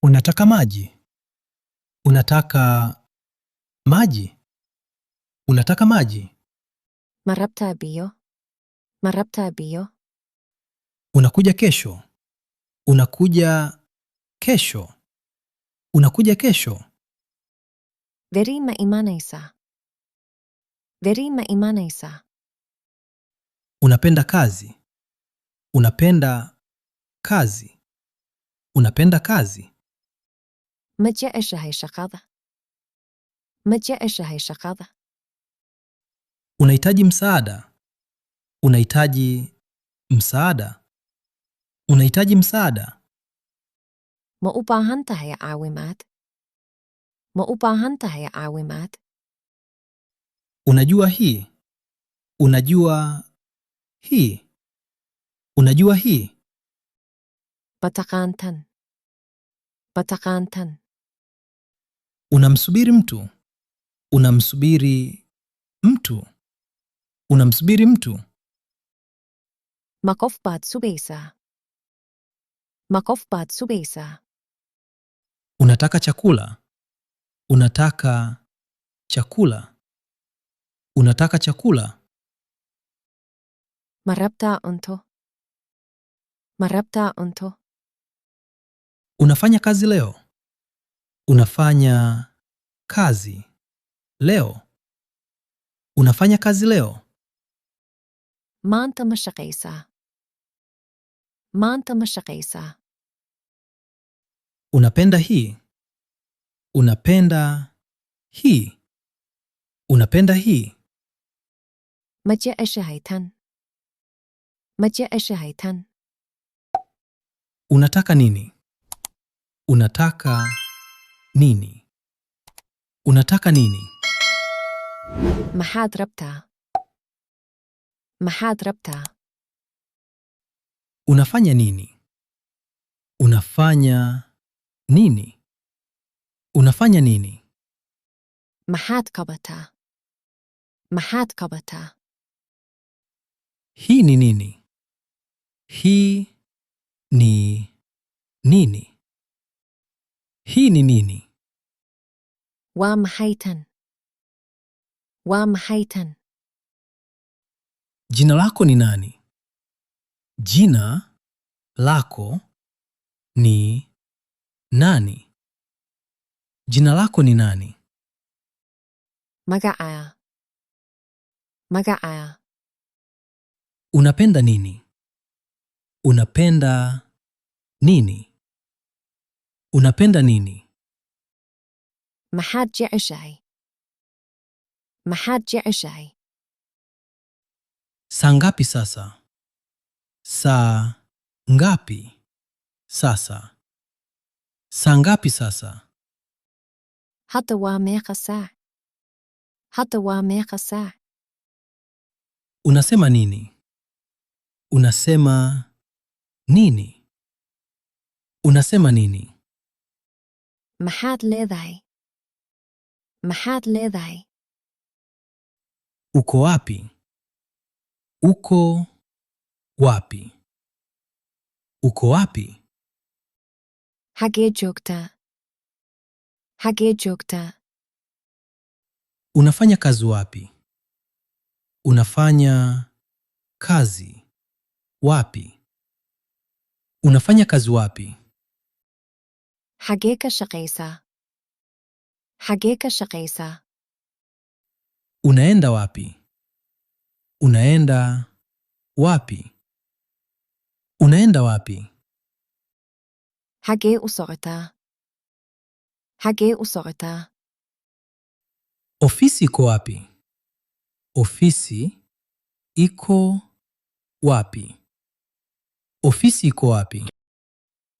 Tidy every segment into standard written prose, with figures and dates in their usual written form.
Unataka maji? Unataka maji? Unataka maji? Marabta biyo? Marabta biyo? Unakuja kesho? Unakuja kesho? Unakuja kesho? Veri ma imanaysa? Veri ma imanaysa? Unapenda kazi? Unapenda kazi? Unapenda kazi? Ma jeceshahay shaqada? Ma jeceshahay shaqada? Unahitaji msaada? Unahitaji msaada? Unahitaji msaada? Ma u baahan tahay caawimaad? Ma u baahan tahay caawimaad? Unajua hii? Unajua hii? Unajua hii? Mataqaantan? Mataqaantan? Unamsubiri mtu? Unamsubiri mtu? Unamsubiri mtu? Ma qof baad sugaysaa? Ma qof baad sugaysaa? Unataka chakula? Unataka chakula? Unataka chakula? Ma rabtaa cunto? Ma rabtaa cunto? Unafanya kazi leo? Unafanya kazi leo? Unafanya kazi leo? Maanta ma shaqaysaa? Maanta ma shaqaysaa? Unapenda hii? Unapenda hii? Unapenda hii? Ma jeceshahay tan? Ma jeceshahay tan? Unataka nini? Unataka nini? Unataka nini? Maxaad rabtaa? Maxaad rabtaa? Unafanya nini? Unafanya nini? Unafanya nini? Maxaad qabataa? Maxaad qabataa? Hii ni nini? Hii ni nini? Hii ni nini? Waa maxay tan? Waa maxay tan? Jina lako ni nani? Jina lako ni nani? Jina lako ni nani? Magacaa? Magacaa? Unapenda nini? Unapenda nini? Unapenda nini? Maxaad jeceshahay? Maxaad jeceshahay? Saa ngapi sasa? Saa ngapi sasa? Saa ngapi sasa? Hadda waa meeqa saac? Hadda waa meeqa saac? Unasema nini? Unasema nini? Unasema nini? Maxaad leedahay? Maxaad leedahay? Uko wapi? Uko wapi? Uko wapi? Xagee joogtaa? Xagee joogtaa? Unafanya kazi wapi? Unafanya kazi wapi? Unafanya kazi wapi? Xagee ka shaqaysaa? Xagee ka shaqaysaa? Unaenda wapi? Unaenda wapi? Unaenda wapi? Xagee u socotaa? Xagee u socotaa? Ofisi iko wapi? Ofisi iko wapi? Ofisi iko wapi?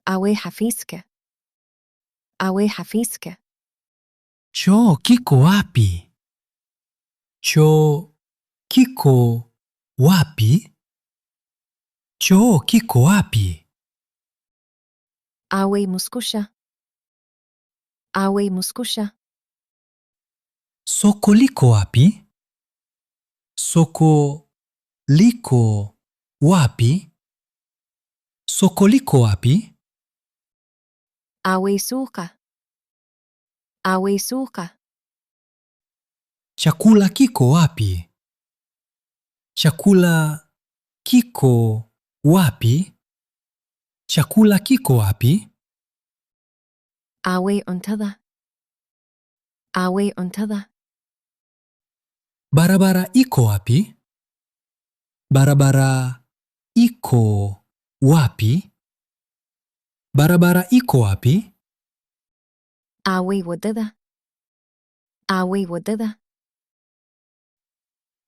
Awee xafiiska? Awee xafiiska? Choo kiko wapi? Choo kiko wapi? Choo kiko wapi? Awee musqusha? Awee musqusha? Soko liko wapi? Soko liko wapi? Soko liko wapi? Awe suqa. Awe suqa. Chakula kiko wapi? Chakula kiko wapi? Chakula kiko wapi? Awe untada. Awe untada. Barabara iko wapi? Barabara iko wapi? Barabara iko wapi? Awe wadada. Awe wadada.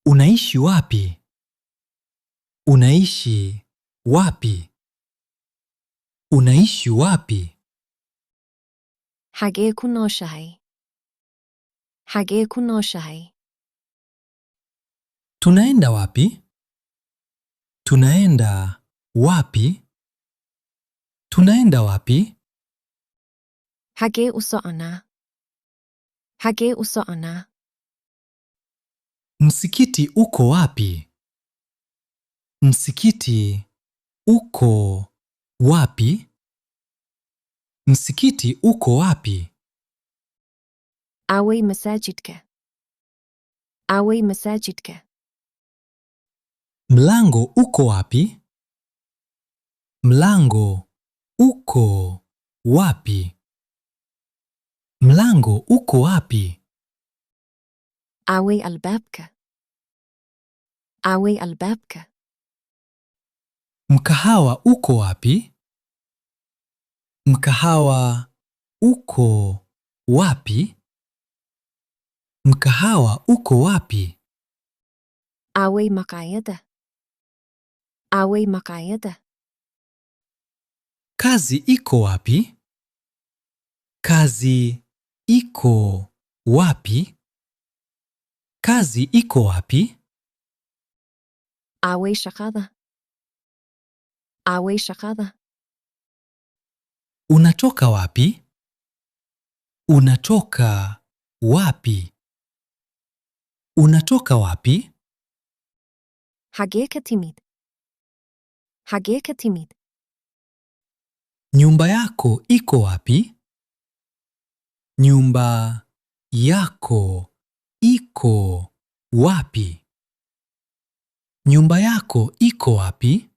Unaishi wapi? Unaishi wapi? Unaishi wapi? Hage kunoshahi. Hage kunoshahi. Tunaenda wapi? Tunaenda wapi? Tunaenda wapi? Hage uso'ana. Hage uso'ana. Msikiti uko wapi? Msikiti uko wapi? Msikiti uko wapi? Awe masajidka. Awe masajidka. Mlango uko wapi? Mlango uko wapi? Mlango uko wapi? Awe albabka. Awe albabka. Mkahawa uko wapi? Mkahawa uko wapi? Mkahawa uko wapi? Awe maqayada. Awe maqayada. Kazi iko wapi? Kazi iko wapi? Kazi iko wapi? Awe shaqada. Awe shaqada. Unatoka wapi? Unatoka wapi? Unatoka wapi? Hageka timid. Hageka timid. Nyumba yako iko wapi? Nyumba yako iko wapi? Nyumba yako iko wapi?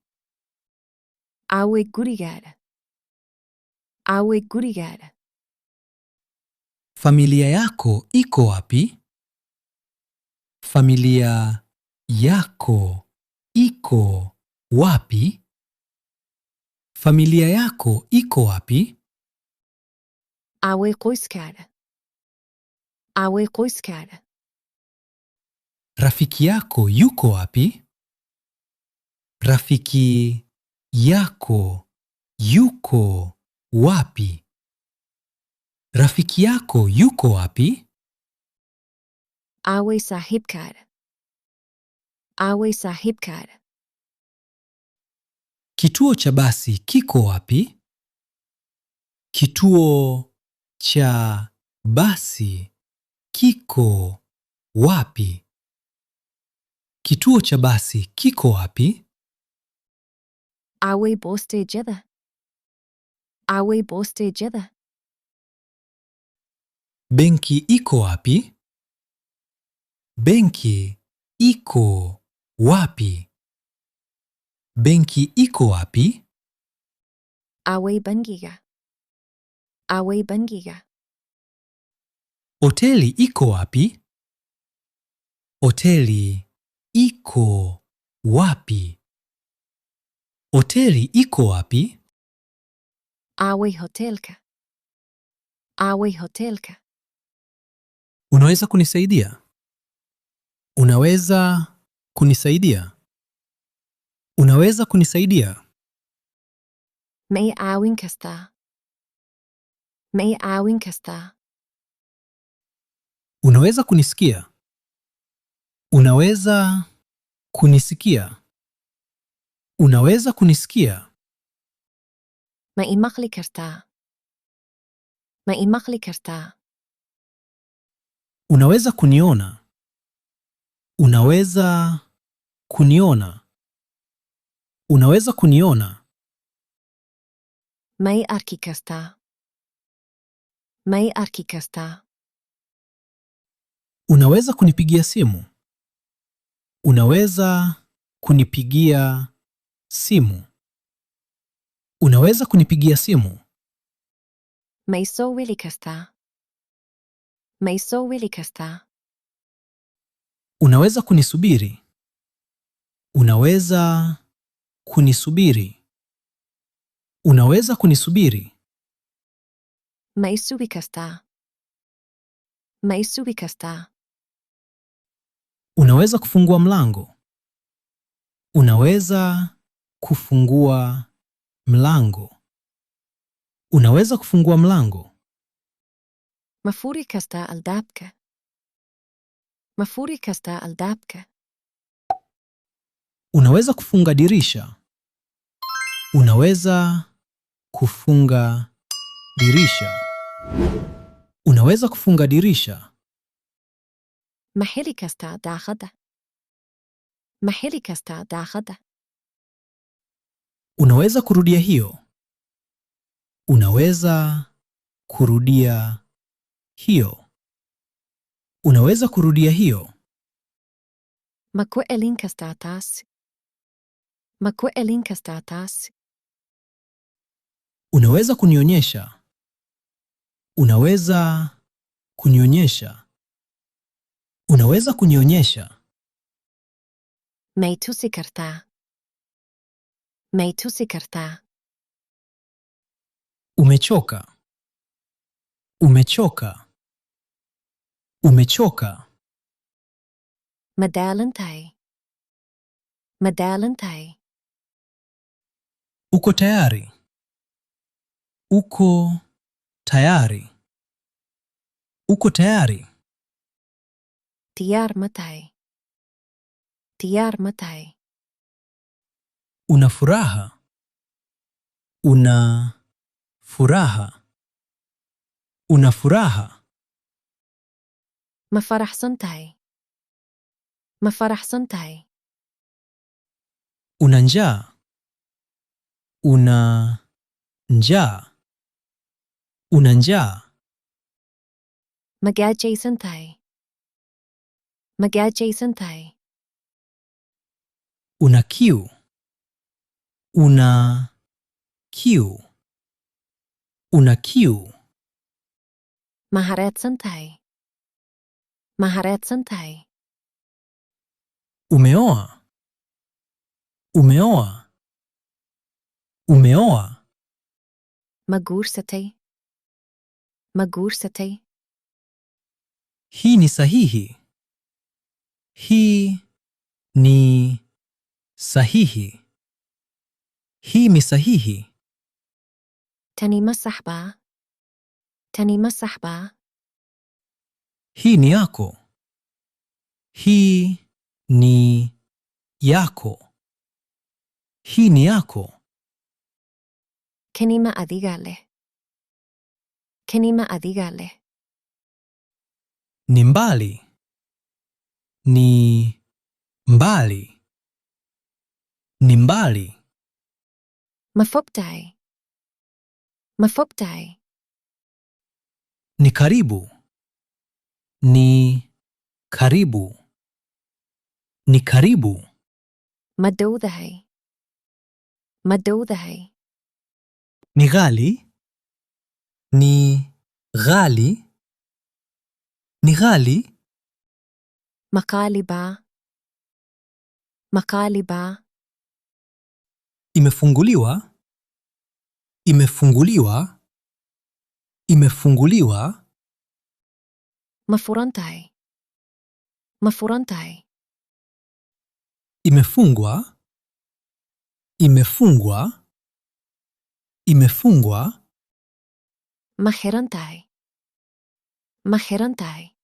Awe gurigada. Awe gurigada. Familia yako iko wapi? Familia yako iko wapi? Familia yako iko wapi? Awe qoyskada. Awe qoyskada. Rafiki yako yuko wapi? Rafiki yako yuko wapi? Rafiki yako yuko wapi? Awe sahibkada. Awe sahibkada. Kituo cha basi kiko wapi? Kituo cha basi kiko wapi? Kituo cha basi kiko wapi? Awe boste jeda. Awe boste jeda. Benki iko wapi? Benki iko wapi? Benki iko wapi? Awe bangiga. Awe bangiga. Hoteli iko wapi? Hoteli iko wapi? Hoteli iko wapi? Awe hotelka. Awe hotelka. Unaweza kunisaidia? Unaweza kunisaidia? Unaweza kunisaidia? May awin kasta. May awin kasta. Unaweza kunisikia? Unaweza kunisikia? Unaweza kunisikia? Ma imakli kasta. Ma imakli kasta. Unaweza kuniona? Unaweza kuniona? Unaweza kuniona? May arki kasta. May arki kasta. Unaweza kunipigia simu? Unaweza kunipigia simu? Unaweza kunipigia simu? May sowili kasta. May sowili kasta. Unaweza kunisubiri? Unaweza kunisubiri? Unaweza kunisubiri? May subi kasta. May subi kasta. Unaweza kufungua mlango? Unaweza kufungua mlango? Unaweza kufungua mlango? Mafuri kasta aldabke. Mafuri kasta aldabke. Unaweza kufunga dirisha? Unaweza kufunga dirisha? Unaweza kufunga dirisha? Mahili kasta dakhada. Mahili kasta dakhada. Unaweza kurudia hiyo? Unaweza kurudia hiyo? Unaweza kurudia hiyo? Makwe elin kasta tas. Makwe elin kasta tas. Unaweza kunionyesha? Unaweza kunionyesha? Unaweza kunionyesha? May tusi karta. May tusi karta. Umechoka? Umechoka? Umechoka? Madalantai. Madalantai. Uko tayari? Uko tayari? Uko tayari? Tiyar matai. Tiyar matai. Una furaha? Una furaha? Una furaha? Mafarahsantai. Mafarahsantai. Una njaa? Una njaa? Una njaa? Magajaysantai. Magajaysantai. Una kiu? Una kiu? Una kiu? Maharatsantai. Maharatsantai. Umeoa? Umeoa? Umeoa? Magursatay. Magursatay. Hii ni sahihi. Hii ni sahihi. Hii ni sahihi. Tani masahba. Tani masahba. Hii ni yako. Hii ni yako. Hii ni yako. Kenima adigale. Kenima adigale. Ni mbali. Ni mbali. Ni mbali. Mafoptai. Mafoptai. Ni karibu. Ni karibu. Ni karibu. Madodhai. Madodhai. Ni ghali. Ni ghali. Ni ghali. Makaliba. Makaliba. Imefunguliwa. Imefunguliwa. Imefunguliwa. Mafurantai. Mafurantai. Imefungwa. Imefungwa. Imefungwa. Mahirantai. Mahirantai.